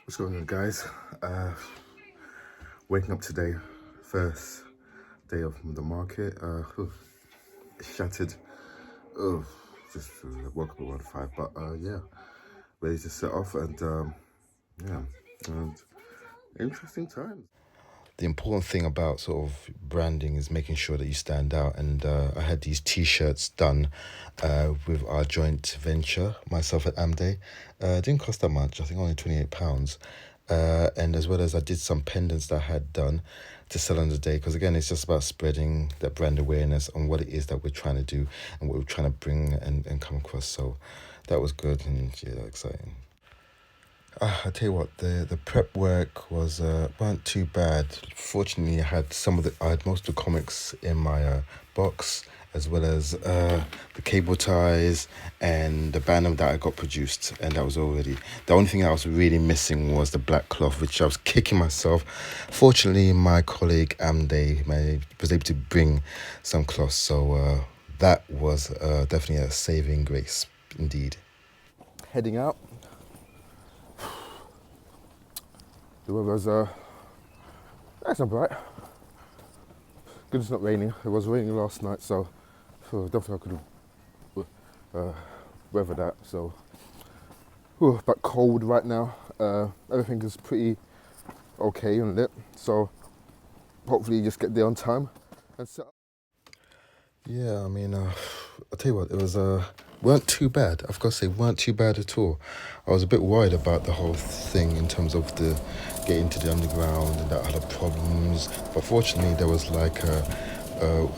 What's going on, guys? Waking up today, first day of the market. Shattered. Just woke up around 5, but yeah, ready to set off and yeah, and interesting times. The important thing about sort of branding is making sure that you stand out. And I had these T-shirts done with our joint venture, myself at Amde. It didn't cost that much. I think only £28. And as well as I did some pendants that I had done to sell on the day. Because again, it's just about spreading that brand awareness on what it is that we're trying to do and what we're trying to bring and come across. So that was good and yeah, exciting. I tell you what, the prep work weren't too bad. Fortunately, I had most of the comics in my box, as well as the cable ties and the banner that I got produced, and that was already the only thing I was really missing was the black cloth, which I was kicking myself. Fortunately, my colleague Amde was able to bring some cloth, so that was definitely a saving grace indeed. Heading out. The weather's nice and bright. Good it's not raining. It was raining last night, so don't think I could have weathered that. So, but cold right now. Everything is pretty okay and lit. So hopefully you just get there on time and set up. Yeah, I mean, I'll tell you what, it was weren't too bad. I've got to say, weren't too bad at all. I was a bit worried about the whole thing in terms of the getting to the underground and that had problems. But fortunately, there was like a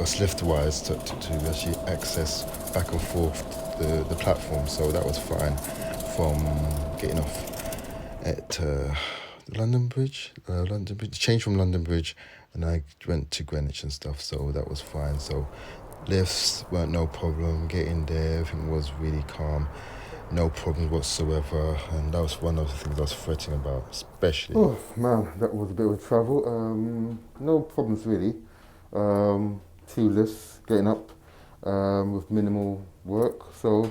slift wires to actually access back and forth the platform. So that was fine from getting off at London Bridge. Changed from London Bridge, and I went to Greenwich and stuff. So that was fine. So lifts weren't no problem. Getting there, everything was really calm. No problems whatsoever, and that was one of the things I was fretting about, especially. Oh man, that was a bit of a travel. No problems really. 2 lifts getting up with minimal work. So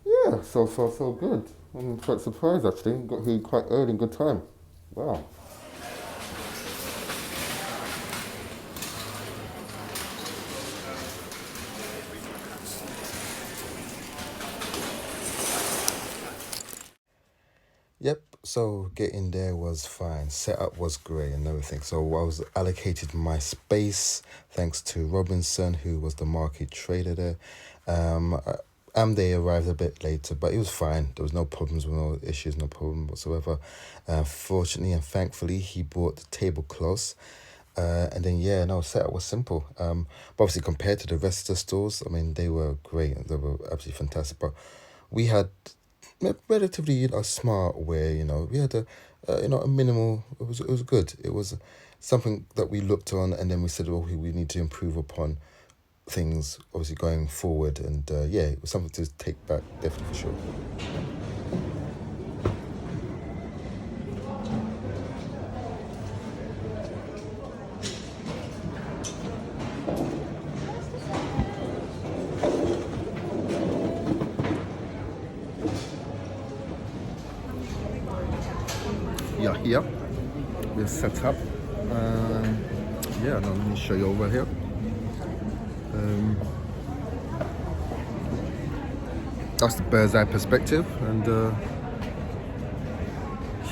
yeah, so far so good. I'm quite surprised actually. Got here quite early in good time. Wow. Yep, so getting there was fine. Setup was great and everything. So I was allocated my space thanks to Robinson, who was the market trader there. Amde arrived a bit later, but it was fine. There was no problems, no issues, no problem whatsoever. Fortunately and thankfully, he brought the table close. And then, yeah, no, setup was simple. But obviously, compared to the rest of the stores, I mean, they were great. They were absolutely fantastic. But we had relatively smart way. We had a minimal. It was good. It was something that we looked on, and then we said, well, we need to improve upon things, obviously going forward. And yeah, it was something to take back, definitely for sure. Yeah, here we're set up. Yeah, now let me show you over here. That's the bird's eye perspective, and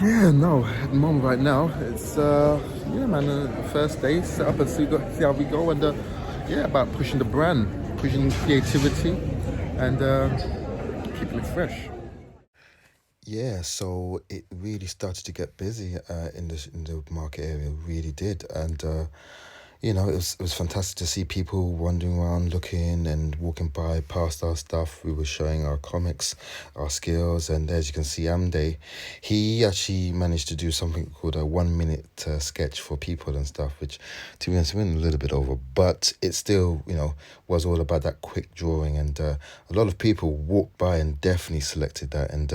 yeah, no, at the moment right now it's yeah, man, the first day set up and see how we go, and yeah, about pushing the brand, pushing creativity, and keeping it fresh. Yeah, so it really started to get busy in the market area, really did, and it was fantastic to see people wandering around, looking and walking by past our stuff. We were showing our comics, our skills, and as you can see, Amde, he actually managed to do something called a 1 minute sketch for people and stuff, which to be honest, went a little bit over, but it still, was all about that quick drawing, and a lot of people walked by and definitely selected that, and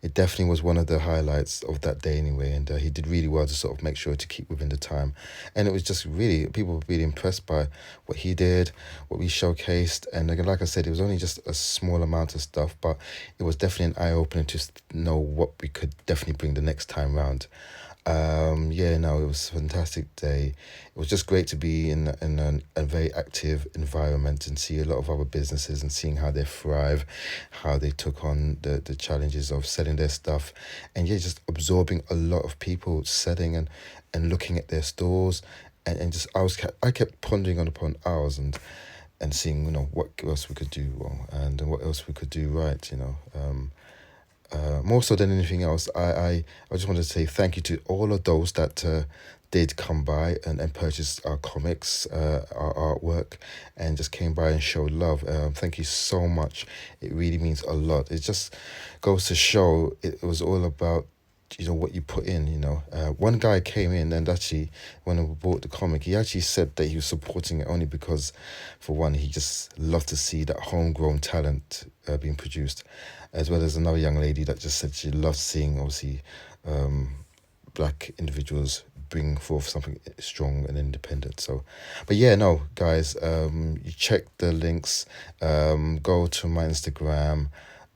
it definitely was one of the highlights of that day anyway, and he did really well to sort of make sure to keep within the time, and it was just really, people people were really impressed by what he did, what we showcased. And again, like I said, it was only just a small amount of stuff, but it was definitely an eye-opener to know what we could definitely bring the next time round. Yeah, no, it was a fantastic day. It was just great to be in a very active environment and see a lot of other businesses and seeing how they thrive, how they took on the challenges of selling their stuff, and yeah, just absorbing a lot of people selling and looking at their stores, and just I kept pondering on upon ours and seeing, you know, what else we could do well and what else we could do right, you know. More so than anything else, I just wanted to say thank you to all of those that did come by and purchase our comics, our artwork, and just came by and showed love. Thank you so much. It really means a lot. It just goes to show it was all about, you know, what you put in, you know. One guy came in and actually, when I bought the comic, he actually said that he was supporting it only because, for one, he just loved to see that homegrown talent being produced, as well as another young lady that just said she loves seeing, obviously, black individuals bring forth something strong and independent. So, but yeah, no, guys, you check the links, go to my Instagram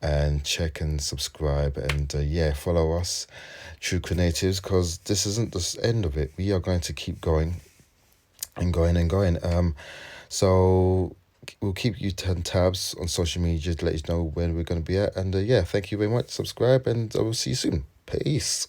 and check and subscribe, and yeah, follow us, TruCreNatives, because this isn't the end of it. We are going to keep going and going and going. So we'll keep you 10 tabs on social media to let you know when we're going to be at. And yeah, thank you very much. Subscribe, and I will see you soon. Peace.